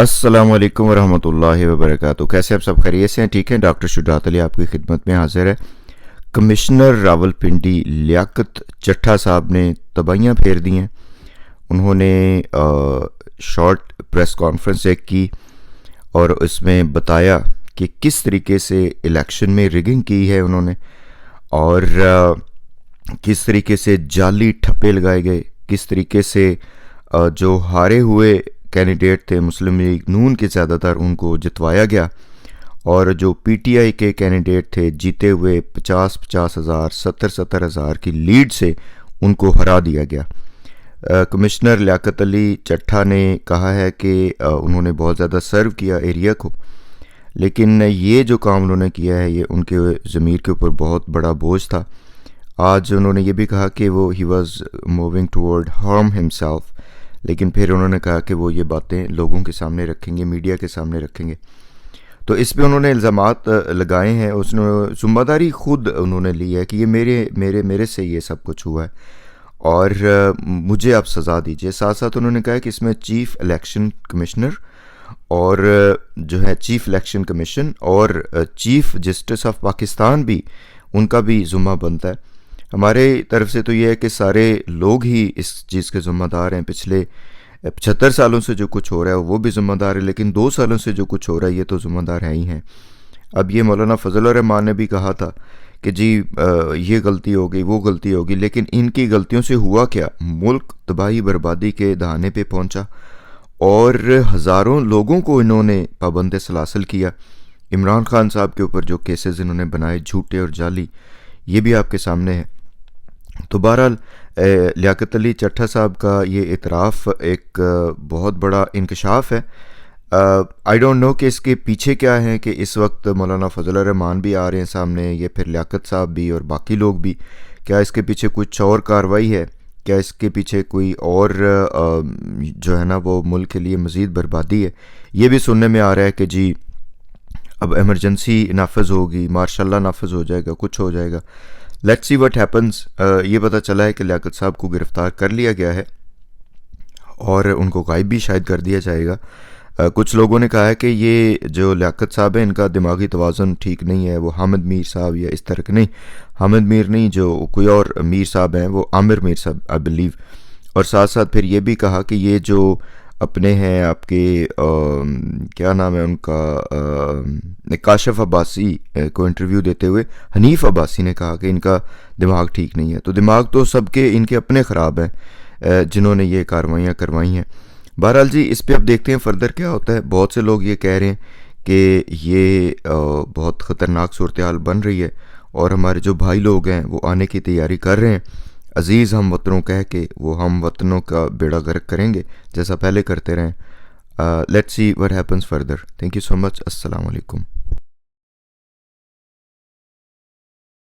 अस्सलामुअलैकुम वरहमतुल्लाहि वबरकातुहू। कैसे आप सब खैरियत से हैं? ठीक है। डॉक्टर शुजात अली आपकी खिदमत में हाजिर है। कमिश्नर रावलपिंडी लियाकत चट्ठा साहब ने तबाहियाँ फेर दी हैं। उन्होंने शॉर्ट प्रेस कॉन्फ्रेंस एक की और उसमें बताया कि किस तरीके से इलेक्शन में रिगिंग की है उन्होंने, और किस तरीके से जाली ठप्पे लगाए गए, किस तरीके से जो हारे हुए कैंडिडेट थे मुस्लिम लीग नून के ज़्यादातर, उनको जितवाया गया, और जो पीटीआई के कैंडिडेट थे जीते हुए 50-50 हज़ार 70-70 हज़ार की लीड से उनको हरा दिया गया। कमिश्नर लियाकत अली चट्ठा ने कहा है कि उन्होंने बहुत ज़्यादा सर्व किया एरिया को, लेकिन ये जो काम उन्होंने किया है ये उनके ज़मीर के ऊपर बहुत बड़ा बोझ था। आज उन्होंने ये भी कहा कि वो he was moving toward harm himself, लेकिन फिर उन्होंने कहा कि वो ये बातें लोगों के सामने रखेंगे, मीडिया के सामने रखेंगे। तो इस पे उन्होंने इल्ज़ामात लगाए हैं। उसने ज़िम्मेदारी खुद उन्होंने ली है कि ये मेरे मेरे मेरे से ये सब कुछ हुआ है और मुझे आप सज़ा दीजिए। साथ साथ उन्होंने कहा कि इसमें चीफ़ इलेक्शन कमिश्नर और जो है चीफ़ इलेक्शन कमीशन और चीफ़ जस्टिस ऑफ पाकिस्तान भी, उनका भी ज़िम्मा बनता है। हमारे तरफ से तो ये है कि सारे लोग ही इस चीज़ के ज़िम्मेदार हैं। पिछले 75 सालों से जो कुछ हो रहा है वो भी ज़िम्मेदार है, लेकिन 2 सालों से जो कुछ हो रहा है ये तो ज़िम्मेदार है ही हैं। अब ये मौलाना फजल रहमान ने भी कहा था कि जी ये गलती हो गई, वो गलती होगी, लेकिन इनकी गलतियों से हुआ क्या? मुल्क तबाही बर्बादी के दहाने पे पहुंचा और हज़ारों लोगों को इन्होंने पाबंद सलासल किया। इमरान खान साहब के ऊपर जो केसेस इन्होंने बनाए झूठे और जाली, ये भी आपके सामने है। तो बहरहाल लियाकत अली चट्ठा साहब का ये इतराफ़ एक बहुत बड़ा इंकशाफ है। आई डोंट नो कि इसके पीछे क्या है, कि इस वक्त मौलाना फजल रहमान भी आ रहे हैं सामने, ये फिर लियाकत साहब भी और बाकी लोग भी। क्या इसके पीछे कुछ और कार्रवाई है? क्या इसके पीछे कोई और जो है ना वो मुल्क के लिए मज़ीद बर्बादी है? ये भी सुनने में आ रहा है कि जी अब इमरजेंसी नाफज होगी, मार्शल लॉ नाफज हो जाएगा, कुछ हो जाएगा। Let's see what happens. ये पता चला है कि लियाकत साहब को गिरफ़्तार कर लिया गया है और उनको गायब भी शायद कर दिया जाएगा। कुछ लोगों ने कहा है कि ये जो लियाकत साहब है इनका दिमागी तवाज़ुन ठीक नहीं है, वो हामिद मीर साहब या इस तरह के नहीं, हामिद मीर नहीं, जो कोई और मीर साहब हैं, वो आमिर मीर साहब आई बिलीव। और साथ साथ फिर ये भी कहा कि ये जो अपने हैं आपके क्या नाम है उनका, काशिफ अब्बासी को इंटरव्यू देते हुए हनीफ अब्बासी ने कहा कि इनका दिमाग ठीक नहीं है। तो दिमाग तो सबके इनके अपने ख़राब हैं जिन्होंने ये कार्रवाइयाँ करवाई हैं। बहरहाल जी इस पे अब देखते हैं फर्दर क्या होता है। बहुत से लोग ये कह रहे हैं कि ये बहुत ख़तरनाक सूरत हाल बन रही है और हमारे जो भाई लोग हैं वो आने की तैयारी कर रहे हैं। अज़ीज़ हम वतनों कह के वो हम वतनों का बेड़ा गर्क करेंगे जैसा पहले करते रहें। Let's see what happens further. Thank you so much. अस्सलाम वालेकुम।